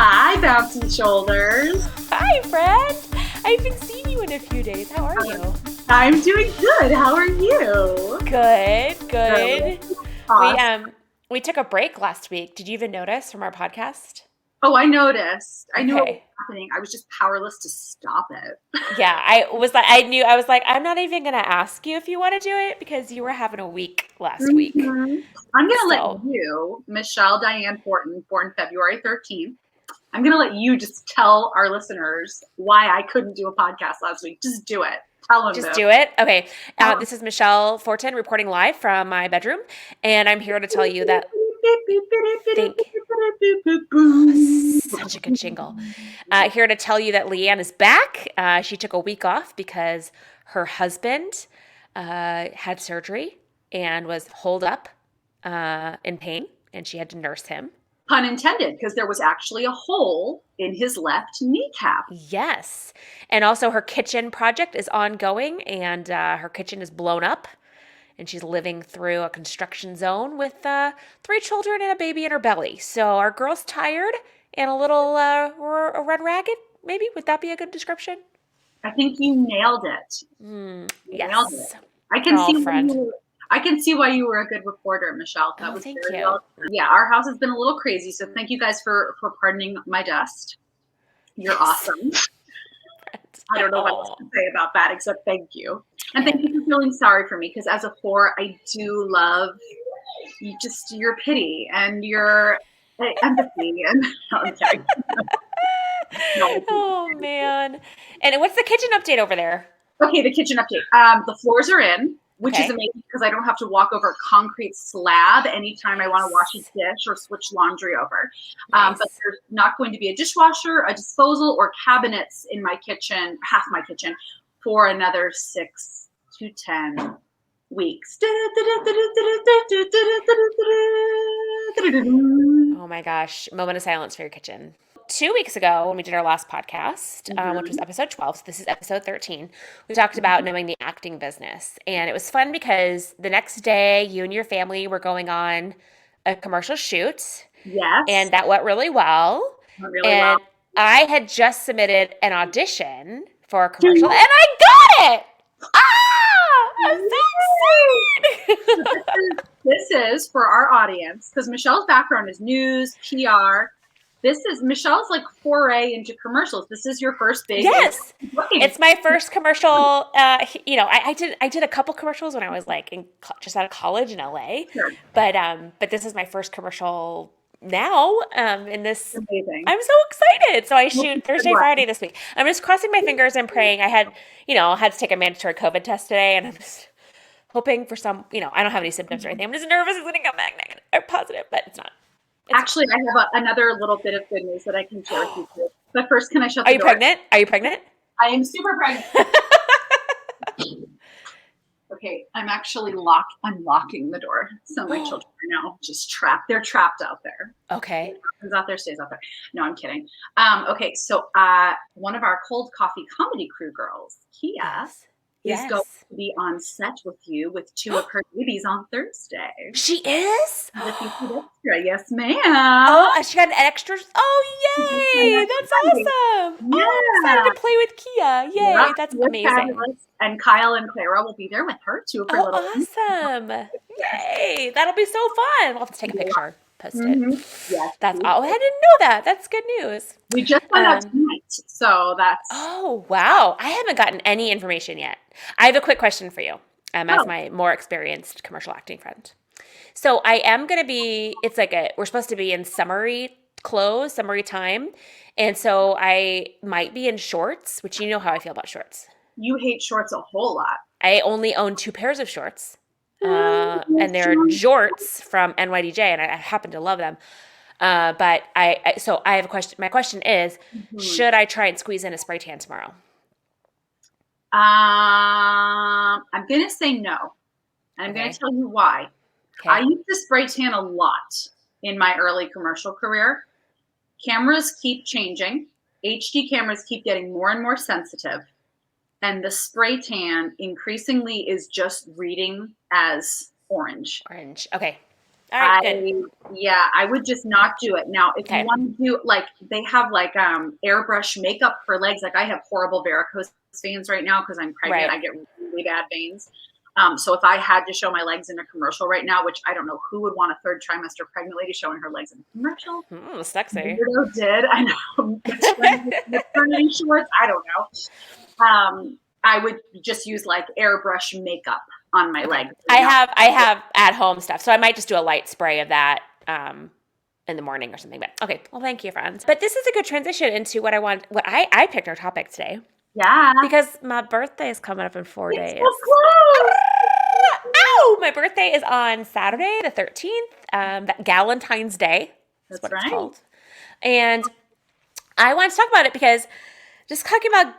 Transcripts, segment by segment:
Hi, Bouncy Shoulders. Hi, friend. I haven't seen you in a few days. How are you? I'm doing good. How are you? Good. Awesome. We took a break last week. Did you even notice from our podcast? Oh, I noticed. I knew it was Okay. happening. I was just powerless to stop it. Yeah, I was like, I'm not even gonna ask you if you want to do it because you were having a week last week. I'm going to let So you, Michelle Diane Fortin, born February 13th, I'm going to let you just tell our listeners why I couldn't do a podcast last week. Just do it. Tell them just this. do it. Okay. Tell 'em. This is Michelle Fortin reporting live from my bedroom, and I'm here to tell you that think such a good jingle. Here to tell you that Leeann is back. She took a week off because her husband had surgery and was holed up in pain, and she had to nurse him. Pun intended, because there was actually a hole in his left kneecap. Yes. And also, her kitchen project is ongoing, and her kitchen is blown up. And she's living through a construction zone with 3 children and a baby in her belly. So our girl's tired and a little red ragged, maybe? Would that be a good description? I think you nailed it. You nailed it. Yes. I can Oh, see friend. I can see why you were a good reporter, Michelle. That Oh, was thank very you. well. Yeah, our house has been a little crazy, so thank you guys for pardoning my dust. You're awesome. I don't know what else to say about that except thank you. And thank you for feeling sorry for me, because as a 4, I do love your pity and your empathy. And I'm kidding. Oh, man. And what's the kitchen update over there? Okay, the kitchen update. The floors are in, which is Okay. amazing because I don't have to walk over a concrete slab anytime I want to wash a dish or switch laundry over. Nice. But there's not going to be a dishwasher, a disposal, or cabinets in my kitchen, half my kitchen, for another 6 to 10 weeks. Oh my gosh. Moment of silence for your kitchen. 2 weeks ago, when we did our last podcast, which was episode 12, so this is episode 13, we talked about knowing the acting business. And it was fun because the next day, you and your family were going on a commercial shoot, Yes. and that went really well. Went really And well. I had just submitted an audition for a commercial, and I got it! I'm so excited! This is for our audience, because Michelle's background is news, PR. This is Michelle's like foray into commercials. This is your first big. Yes, booking. it's my first commercial. I did a couple commercials when I was like just out of college in LA, Sure. but this is my first commercial now. In this, Amazing. I'm so excited. So I shoot Thursday, Friday this week. I'm just crossing my fingers and praying. I had to take a mandatory COVID test today, and I'm just hoping for some. I don't have any symptoms or anything. I'm just nervous it's going to come back negative or positive, but it's not. Actually, I have another little bit of good news that I can share with you too. But first, can I shut the door? Are you pregnant? Are you pregnant? I am super pregnant. Okay, I'm actually unlocking the door. So my children are now just trapped. They're trapped out there. Okay. What happens out there stays out there. No, I'm kidding. Okay, so one of our cold coffee comedy crew girls, Kia, is going to be on set with you with 2 of her babies on Thursday. She is? Yes, ma'am. Oh, she got an extra. Oh, yay! That's awesome. Yeah. Oh, I'm excited to play with Kia. Yay, Yeah, that's it's amazing. fabulous. And Kyle and Clara will be there with her, 2 of her little. Awesome. Yay, that'll be so fun. We'll have to take a picture, post it. Yes. That's I didn't know that. That's good news. We just found out tonight, so that's. Oh, wow. I haven't gotten any information yet. I have a quick question for you, as my more experienced commercial acting friend. So I am going to be, it's like we're supposed to be in summery clothes, summery time. And so I might be in shorts, which you know how I feel about shorts. You hate shorts a whole lot. I only own 2 pairs of shorts. And they're jorts from NYDJ, and I happen to love them. But so I have a question. My question is, should I try and squeeze in a spray tan tomorrow? I'm going to say no. And I'm going to tell you why. Okay. I used to spray tan a lot in my early commercial career. Cameras keep changing. HD cameras keep getting more and more sensitive. And the spray tan increasingly is just reading as orange. Orange. Okay. All right, good. I would just not do it. Now, if you Okay. want to do like they have like airbrush makeup for legs, like I have horrible varicose veins right now because I'm pregnant. Right. I get really bad veins. So if I had to show my legs in a commercial right now, which I don't know who would want a third trimester pregnant lady showing her legs in a commercial. Sexy. Weirdo did. I know. Maternity shorts. I don't know. I would just use like airbrush makeup on my Okay. legs. I have at home stuff, so I might just do a light spray of that in the morning or something. But okay, well, thank you, friends. But this is a good transition into what I want. What I picked our topic today Yeah. because my birthday is coming up in 4 days. So close. Ow! My birthday is on Saturday, the 13th. That Galentine's Day. That's what right. it's called. And I want to talk about it because just talking about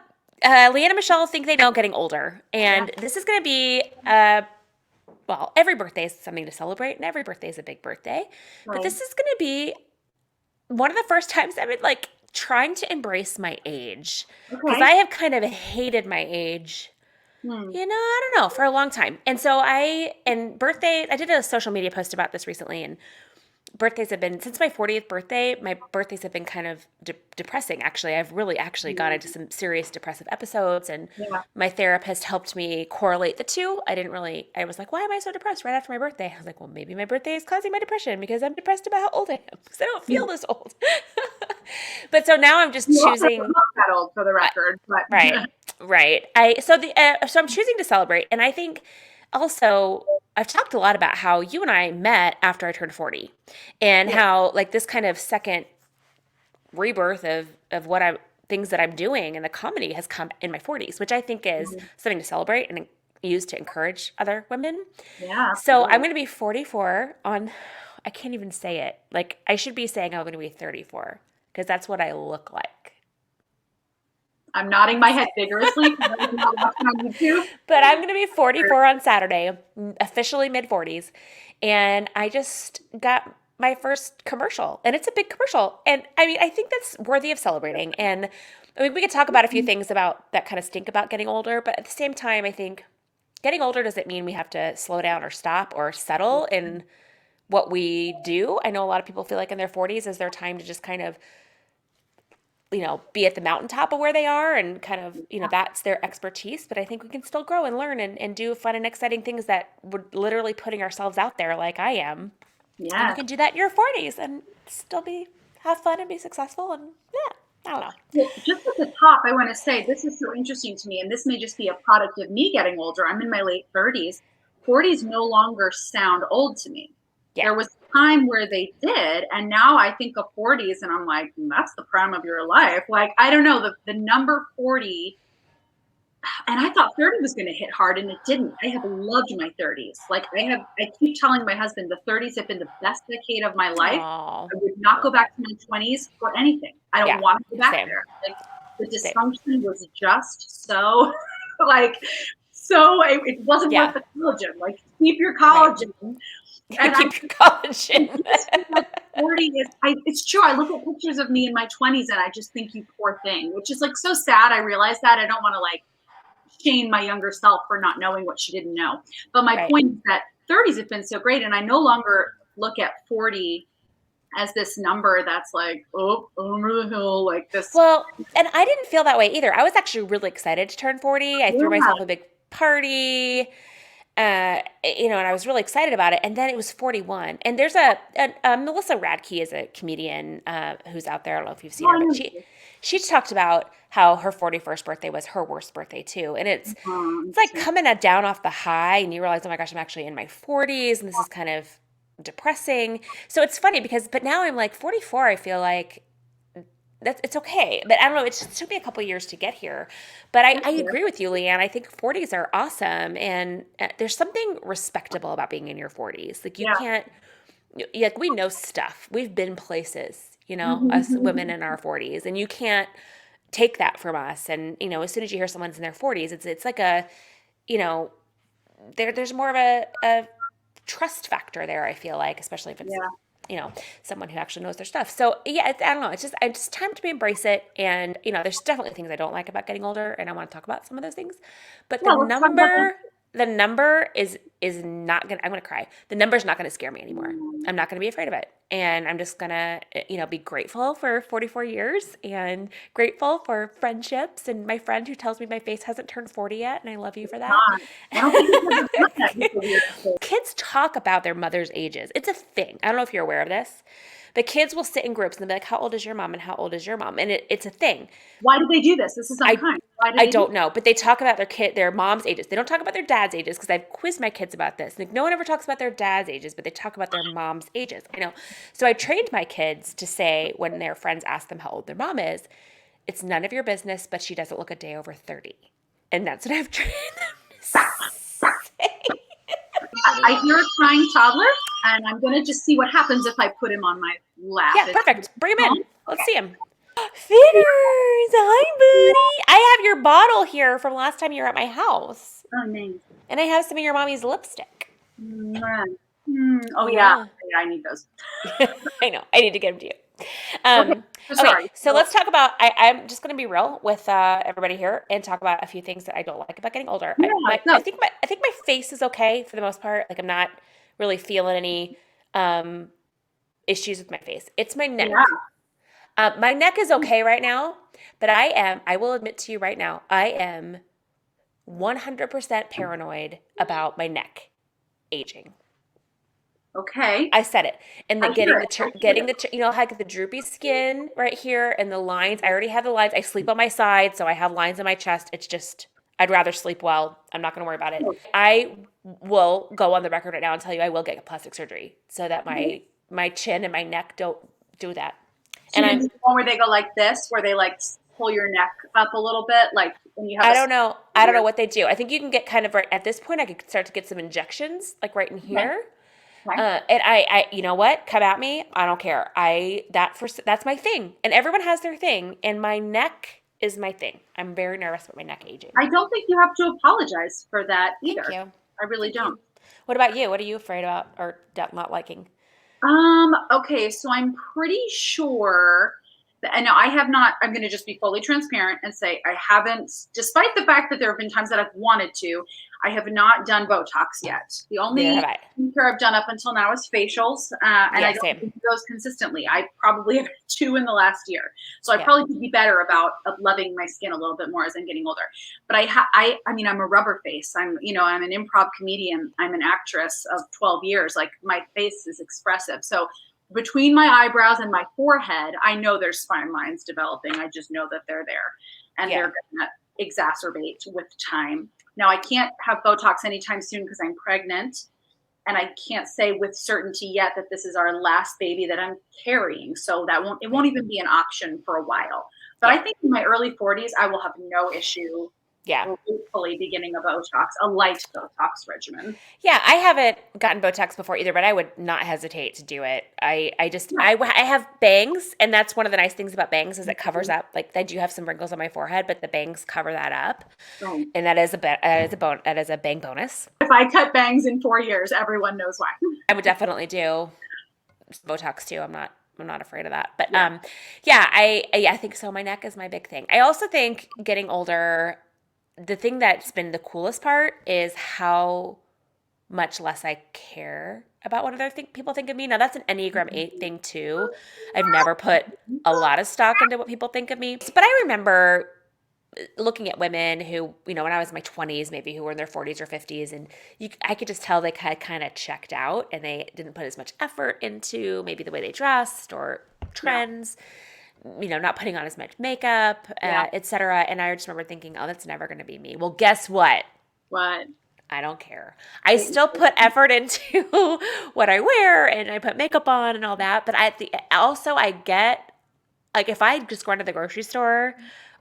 Leeann and Michelle think they know getting older. And this is going to be, well, every birthday is something to celebrate, and every birthday is a big birthday. Right. But this is going to be one of the first times I've been like trying to embrace my age. Because I have kind of hated my age. You know, I don't know, for a long time. And so I did a social media post about this recently, and birthdays have been, since my 40th birthday, my birthdays have been kind of depressing, actually. I've really actually gone into some serious depressive episodes, and my therapist helped me correlate the two. I was like, why am I so depressed right after my birthday? I was like, well, maybe my birthday is causing my depression because I'm depressed about how old I am because I don't feel this old. But so now I'm just choosing. I'm not that old, for the record. But. Right. So I'm choosing to celebrate, and I think also I've talked a lot about how you and I met after I turned 40, and how like this kind of second rebirth of things that I'm doing, and the comedy has come in my 40s, which I think is something to celebrate and use to encourage other women. Yeah. So I'm going to be 44 on. I can't even say it. Like I should be saying I'm going to be 34 because that's what I look like. I'm nodding my head vigorously because I'm not watching on YouTube. But I'm going to be 44 on Saturday, officially mid-40s. And I just got my first commercial. And it's a big commercial. And I mean, I think that's worthy of celebrating. And I mean, we could talk about a few things about that kind of stink about getting older. But at the same time, I think getting older doesn't mean we have to slow down or stop or settle in what we do. I know a lot of people feel like in their 40s is their time to just kind of, you know, be at the mountaintop of where they are and kind of, you know, that's their expertise. But I think we can still grow and learn and do fun and exciting things that we're literally putting ourselves out there like I am. Yeah. And you can do that in your 40s and still have fun and be successful. And I don't know. Well, just at the top, I want to say this is so interesting to me, and this may just be a product of me getting older. I'm in my late 30s. 40s no longer sound old to me. Yeah. There was a time where they did, and now I think of 40s and I'm like, that's the prime of your life. Like, I don't know, the number 40, and I thought 30 was going to hit hard, and it didn't. I have loved my 30s. Like I keep telling my husband the 30s have been the best decade of my life. Aww. I would not go back to my 20s for anything. I don't want to go back there. Like the dysfunction was just so like, so it wasn't worth the collagen. Like keep your collagen. Right. And keep your collagen. 40 is, it's true. I look at pictures of me in my 20s and I just think you poor thing, which is like so sad. I realize that. I don't want to like shame my younger self for not knowing what she didn't know. But my point is that 30s have been so great. And I no longer look at 40 as this number that's like, oh, over the hill, like this. Well, and I didn't feel that way either. I was actually really excited to turn 40. I threw myself a big party. You know, and I was really excited about it. And then it was 41. And there's a Melissa Radke is a comedian who's out there. I don't know if you've seen her, but she talked about how her 41st birthday was her worst birthday too. And it's like coming down off the high, and you realize, oh my gosh, I'm actually in my 40s, and this is kind of depressing. So it's funny but now I'm like 44. I feel like it's okay. But I don't know. It took me a couple of years to get here. But I agree with you, Leeann. I think 40s are awesome. And there's something respectable about being in your 40s. Like you can't, like we know stuff. We've been places, you know, us women in our 40s. And you can't take that from us. And, you know, as soon as you hear someone's in their 40s, it's like a, you know, there's more of a trust factor there, I feel like, especially if it's you know, someone who actually knows their stuff. So yeah, I don't know. It's time to embrace it. And, you know, there's definitely things I don't like about getting older, and I want to talk about some of those things. But the number, the number is not gonna. I'm gonna cry. The number's not gonna scare me anymore. I'm not gonna be afraid of it, and I'm just gonna, be grateful for 44 years and grateful for friendships and my friend who tells me my face hasn't turned 40 yet, and I love you for that. God, I don't think I've ever done that with the weird thing. Kids talk about their mother's ages. It's a thing. I don't know if you're aware of this. The kids will sit in groups and they'll be like, "How old is your mom?" and "How old is your mom?" And it's a thing. Why do they do this? This is I unkind. Why do I they do don't know, but they talk about their mom's ages. They don't talk about their dad's ages because I've quizzed my kids about this. Like, no one ever talks about their dad's ages, but they talk about their mom's ages. I know. So I trained my kids to say when their friends ask them how old their mom is, it's none of your business, but she doesn't look a day over 30. And that's what I've trained them to say. I hear a crying toddler, and I'm going to just see what happens if I put him on my lap. Yeah, perfect. Bring him in. Let's see him. Fitters, hi, buddy. I have your bottle here from last time you were at my house. Oh, nice. And I have some of your mommy's lipstick. Oh, yeah. I need those. I know. I need to get them to you. Okay, sorry. So let's talk about, I'm just going to be real with everybody here and talk about a few things that I don't like about getting older. Yeah, I think my face is okay for the most part. Like, I'm not really feeling any issues with my face. It's my neck. Yeah. My neck is okay right now, but I will admit to you right now, I am 100% paranoid about my neck aging. Okay. I said it. And then like the droopy skin right here and the lines. I already have the lines. I sleep on my side, so I have lines on my chest. It's just, I'd rather sleep well. I'm not going to worry about it. I will go on the record right now and tell you I will get plastic surgery so that my chin and my neck don't do that. So and the one where they go like this, where they like pull your neck up a little bit, like when you have. I don't know what they do. I think you can get kind of right at this point. I could start to get some injections, like right in here. Okay. And I, you know what? Come at me. I don't care. That's my thing, and everyone has their thing, and my neck is my thing. I'm very nervous about my neck aging. I don't think you have to apologize for that either. Thank you. I really don't. What about you? What are you afraid about or not liking? Okay, so I'm pretty sure that, and I have not, I'm going to just be fully transparent and say I haven't, despite the fact that there have been times that I've wanted to, I have not done Botox yet. The only skincare I've done up until now is facials, and I don't do those consistently. I probably have 2 in the last year. So I probably could be better about loving my skin a little bit more as I'm getting older. But I mean, I'm a rubber face. I'm an improv comedian. I'm an actress of 12 years. Like, my face is expressive. So between my eyebrows and my forehead, I know there's fine lines developing. I just know that they're there, and they're going to exacerbate with time. Now, I can't have Botox anytime soon because I'm pregnant, and I can't say with certainty yet that this is our last baby that I'm carrying. So it won't even be an option for a while. But I think in my early 40s, I will have no issue. Hopefully beginning a light Botox regimen. Yeah, I haven't gotten Botox before either, but I would not hesitate to do it. I have bangs, and that's one of the nice things about bangs is it covers up. Like, I do have some wrinkles on my forehead, but the bangs cover that up, and that is a bang bonus. If I cut bangs in 4 years, everyone knows why. I would definitely do Botox too. I'm not afraid of that, but I think so. My neck is my big thing. I also think getting older, the thing that's been the coolest part is how much less I care about what other people think of me. Now, that's an Enneagram 8 thing too. I've never put a lot of stock into what people think of me. But I remember looking at women who, when I was in my 20s, maybe who were in their 40s or 50s, and I could just tell they kind of checked out and they didn't put as much effort into maybe the way they dressed or trends. Not putting on as much makeup, et cetera. And I just remember thinking, oh, that's never going to be me. Well, guess what? What? I don't care. I still put effort into what I wear, and I put makeup on and all that. But I get, like, if I just go into the grocery store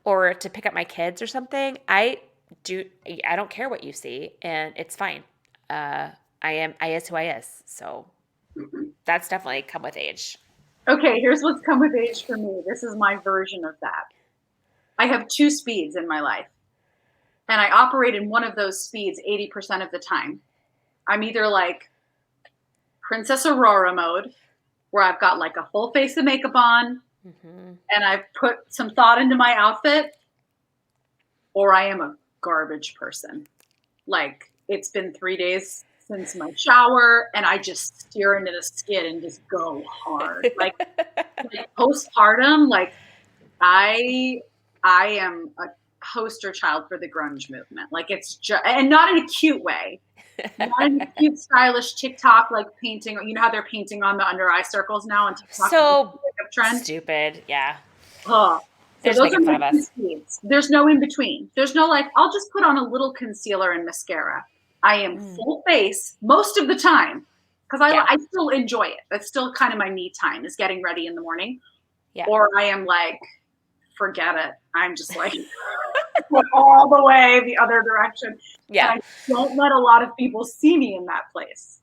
or to pick up my kids or something, I don't care what you see, and it's fine. I is who I is. So that's definitely come with age. Okay, here's what's come with age for me. This is my version of that. I have 2 speeds in my life, and I operate in one of those speeds 80% of the time. I'm either like Princess Aurora mode, where I've got like a full face of makeup on, and I've put some thought into my outfit, or I am a garbage person. Like, it's been 3 days since my shower, and I just steer into the skid and just go hard. Like postpartum, like I I am a poster child for the grunge movement. Like it's just, and not in a cute way. Not in a cute, stylish TikTok like painting. You know how they're painting on the under eye circles now on TikTok because it's So a makeup trend. stupid. Yeah. Ugh. They're So just those are making fun my of two us. speeds. There's no in between. There's no like, I'll just put on a little concealer and mascara. I am full face most of the time because Yeah. I still enjoy it. That's still kind of my me time is getting ready in the morning. Yeah. Or I am like, forget it. I'm just like all the way the other direction. Yeah. And I don't let a lot of people see me in that place.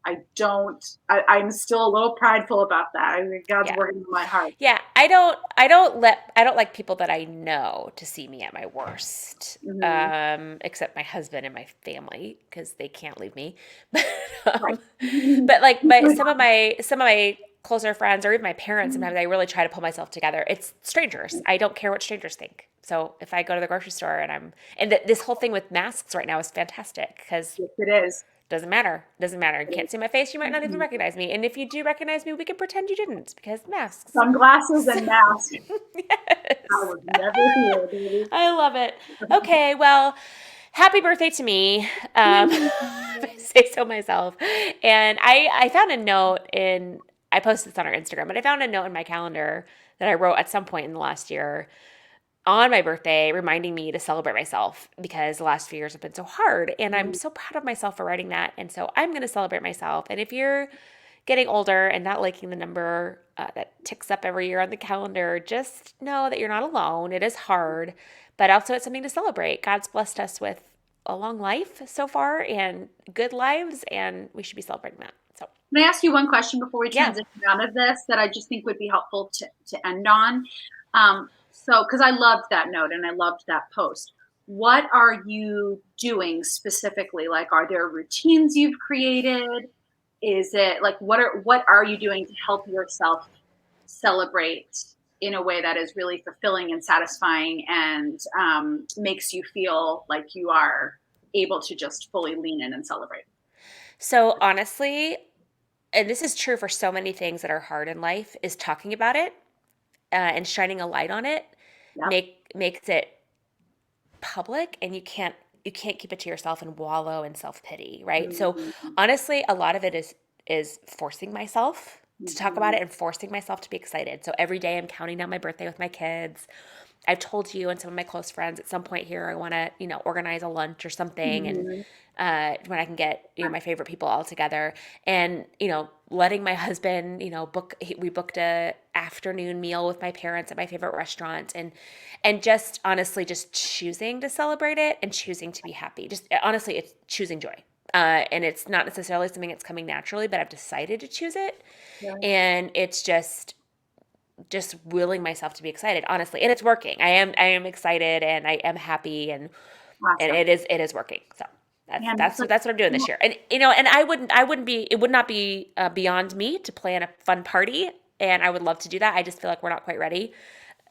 I don't. I'm still a little prideful about that. I mean, God's Yeah. working in my heart. Yeah. I don't like people that I know to see me at my worst. Except my husband and my family because they can't leave me. Right. But like some of my closer friends or even my parents, sometimes I really try to pull myself together. It's strangers. I don't care what strangers think. So if I go to the grocery store and this whole thing with masks right now is fantastic because Yes, it is. doesn't matter. Doesn't matter. You can't see my face. You might not even Mhm. recognize me. And if you do recognize me, we can pretend you didn't because masks. Sunglasses and masks. I Yes. was never here, baby. I love it. Okay, well, happy birthday to me. If I say so myself. And I found a note I posted this on our Instagram, but I found a note in my calendar that I wrote at some point in the last year on my birthday, reminding me to celebrate myself because the last few years have been so hard. And I'm so proud of myself for writing that. And so I'm going to celebrate myself. And if you're getting older and not liking the number that ticks up every year on the calendar, just know that you're not alone. It is hard, but also it's something to celebrate. God's blessed us with a long life so far and good lives, and we should be celebrating that. So, Can I ask you one question before we yeah. transition out of this that I just think would be helpful to end on? So, because I loved that note and I loved that post. What are you doing specifically? Like, are there routines you've created? Is it like what are you doing to help yourself celebrate in a way that is really fulfilling and satisfying and makes you feel like you are able to just fully lean in and celebrate? So, honestly, and this is true for so many things that are hard in life, is talking about it and shining a light on it Yep. makes it public, and you can't keep it to yourself and wallow in self-pity, right? So Mhm. honestly, a lot of it is forcing myself to talk about Mhm. it and forcing myself to be excited. So every day I'm counting down my birthday with my kids. I've told you and some of my close friends at some point here I want to, organize a lunch or something, and Mhm. when I can get my favorite people all together, and letting my husband we booked a afternoon meal with my parents at my favorite restaurant, and just honestly just choosing to celebrate it and choosing to be happy. Just honestly, it's choosing joy. And it's not necessarily something that's coming naturally, but I've decided to choose it, Right. and it's just willing myself to be excited, honestly, and it's working. I am excited and I am happy, and Awesome. it is working. So that's Man, that's that's what like that's what I'm doing this year. And and I wouldn't be it would not be beyond me to plan a fun party, and I would love to do that. I just feel like we're not quite ready,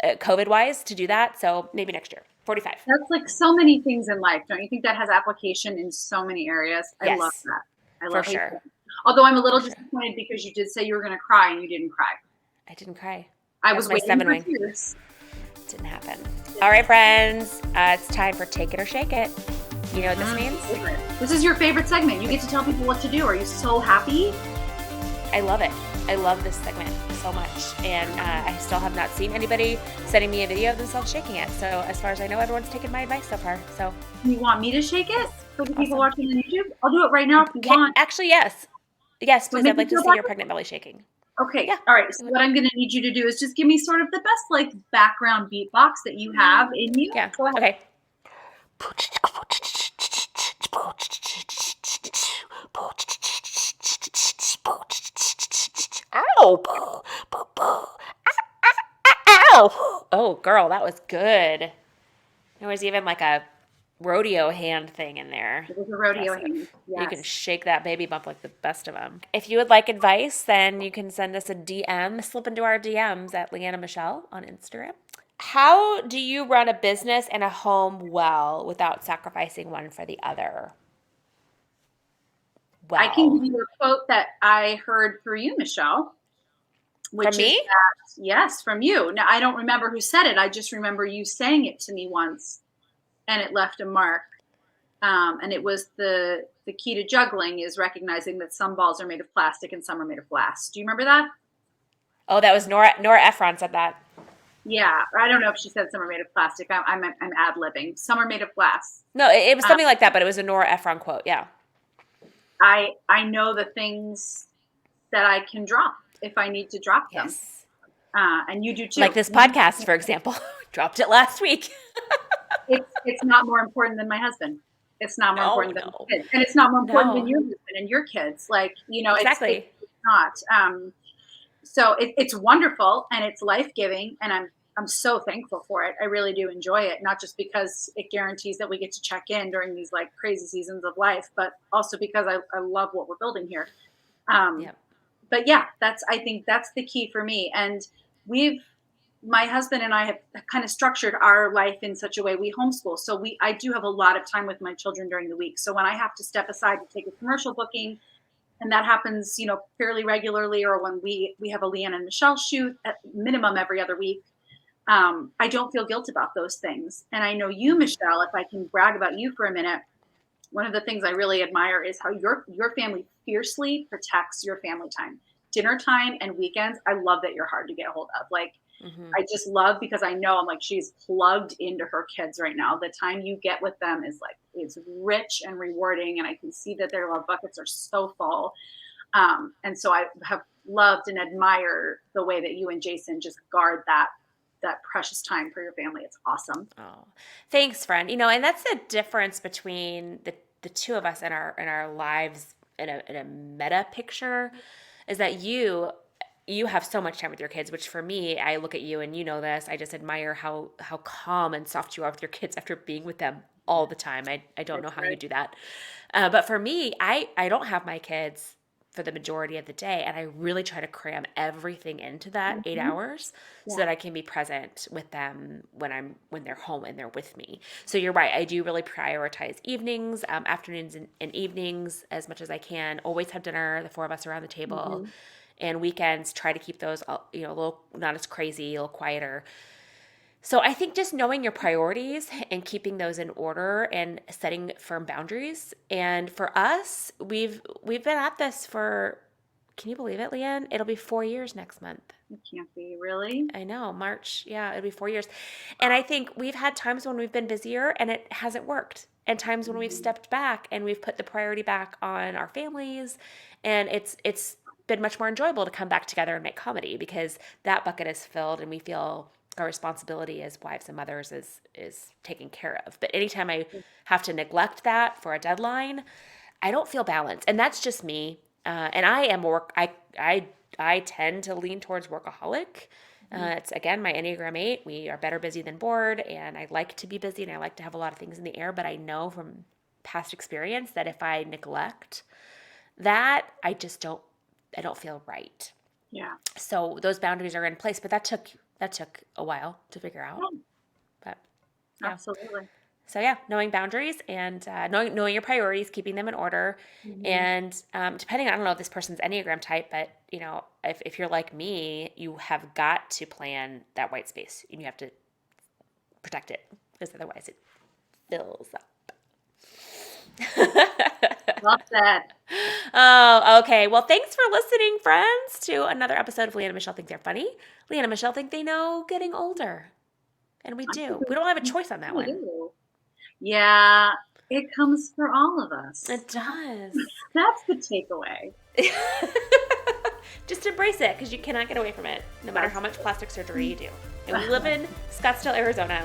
COVID wise, to do that. So maybe next year. 45. that's like so many things in life. Don't you think that has application in so many areas? I love Yes, that. I for love how you sure, said that. Although I'm a for little sure. disappointed because you did say you were going to cry and you didn't cry. I didn't cry. I That's was my waiting seven for wing. tears. Didn't happen. All right, friends, it's time for Take It or Shake It. You know what this means? Favorite. This is your favorite segment. You get to tell people what to do. Are you so happy? I love it. I love this segment so much. And I still have not seen anybody sending me a video of themselves shaking it. So as far as I know, everyone's taken my advice so far. So You want me to shake it yes, for the people awesome. watching on YouTube? I'll do it right now if you Okay, want. actually, yes. Yes, Would it please. make I'd you like to feel see your better? pregnant belly shaking. Okay. Yeah, All right. So it would. what I'm going to need you to do is just give me sort of the best like background beatbox that you have in you. Yeah. Go ahead. Okay. Ow. Ow. Oh, girl, that was good. There was even like a rodeo hand thing in there. It was a rodeo Impressive. hand. You can Yes. shake that baby bump like the best of them. If you would like advice, then you can send us a DM, slip into our DMs at Leeann and Michelle on Instagram. How do you run a business and a home well without sacrificing one for the other? I can Wow. give you a quote that I heard through you, Michelle, From which is me? that, yes, from you. Now, I don't remember who said it. I just remember you saying it to me once, and it left a mark. And it was the key to juggling is recognizing that some balls are made of plastic and some are made of glass. Do you remember that? Oh, that was Nora Ephron said that. Yeah, I don't know if she said some are made of plastic. I'm ad libbing. Some are made of glass. No, it was something like that, but it was a Nora Ephron quote. Yeah. I know the things that I can drop if I need to drop them, Yes. and you do Like too. this podcast, for example. Dropped it last week. It's not more important than my husband. It's not more No, important than no. my kids, and it's not more important than No. your husband and your kids. Like it's Exactly. not. So it's wonderful and it's life giving, and I'm so thankful for it. I really do enjoy it, not just because it guarantees that we get to check in during these like crazy seasons of life, but also because I love what we're building here. Um, Yep. but yeah, I think that's the key for me. And we've my husband and I have kind of structured our life in such a way we homeschool. So I do have a lot of time with my children during the week. So when I have to step aside to take a commercial booking, and that happens, fairly regularly, or when we have a Leeann and Michelle shoot at minimum every other week, I don't feel guilt about those things. And I know you, Michelle, if I can brag about you for a minute, one of the things I really admire is how your family fiercely protects your family time. Dinner time and weekends, I love that you're hard to get a hold of. Like, Mm-hmm. I just love, because I know I'm like, she's plugged into her kids right now. The time you get with them is rich and rewarding. And I can see that their love buckets are so full. And so I have loved and admire the way that you and Jason just guard that precious time for your family. It's awesome. Oh, thanks, friend. And that's the difference between the two of us in our lives in a meta picture, is that you have so much time with your kids, which for me, I look at you and you know this. I just admire how calm and soft you are with your kids after being with them all the time. I don't know That's how you right. do that. But for me, I don't have my kids for the majority of the day, and I really try to cram everything into that 8 Mhm. hours so Yeah. that I can be present with them when they're home and they're with me. So you're right. I do really prioritize evenings, afternoons and evenings as much as I can. Always have dinner, the four of us around the table, Mhm. and weekends try to keep those a little not as crazy, a little quieter. So I think just knowing your priorities and keeping those in order and setting firm boundaries. And for us, we've been at this for, can you believe it, Leanne? It'll be 4 years next month. It can't be, really. I know, March. Yeah, it'll be 4 years. And I think we've had times when we've been busier and it hasn't worked, and times when we've Mhm. stepped back and we've put the priority back on our families, and it's been much more enjoyable to come back together and make comedy because that bucket is filled and we feel our responsibility as wives and mothers is taken care of. But anytime I have to neglect that for a deadline, I don't feel balanced, and that's just me. And I am work. I tend to lean towards workaholic. It's again my Enneagram 8. We are better busy than bored, and I like to be busy and I like to have a lot of things in the air. But I know from past experience that if I neglect that, I don't feel right. Yeah. So those boundaries are in place, but that took a while to figure out. Yeah, But yeah. absolutely. So yeah, knowing boundaries and knowing your priorities, keeping them in order, Mhm. and depending, I don't know if this person's Enneagram type, but if you're like me, you have got to plan that white space and you have to protect it because otherwise it fills up. Well said. Oh, okay. Well, thanks for listening, friends, to another episode of Leanne and Michelle Think They're Funny. Leanne and Michelle think they know getting older, and we I think do. We don't have a choice on that we one. do. Yeah, it comes for all of us. It does. That's the takeaway. Just embrace it because you cannot get away from it, no matter how much plastic surgery you do. And we live in Scottsdale, Arizona.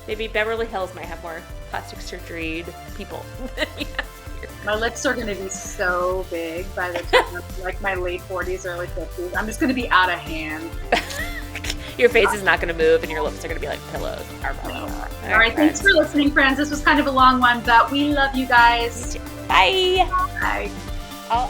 Maybe Beverly Hills might have more plastic surgery people than we have here. My lips are going to be so big by the time I'm like my late 40s, early 50s. I'm just going to be out of hand. Your face is not going to move, and your lips are going to be like pillows. All right, thanks for listening, friends. This was kind of a long one, but we love you guys. Bye. Bye. I'll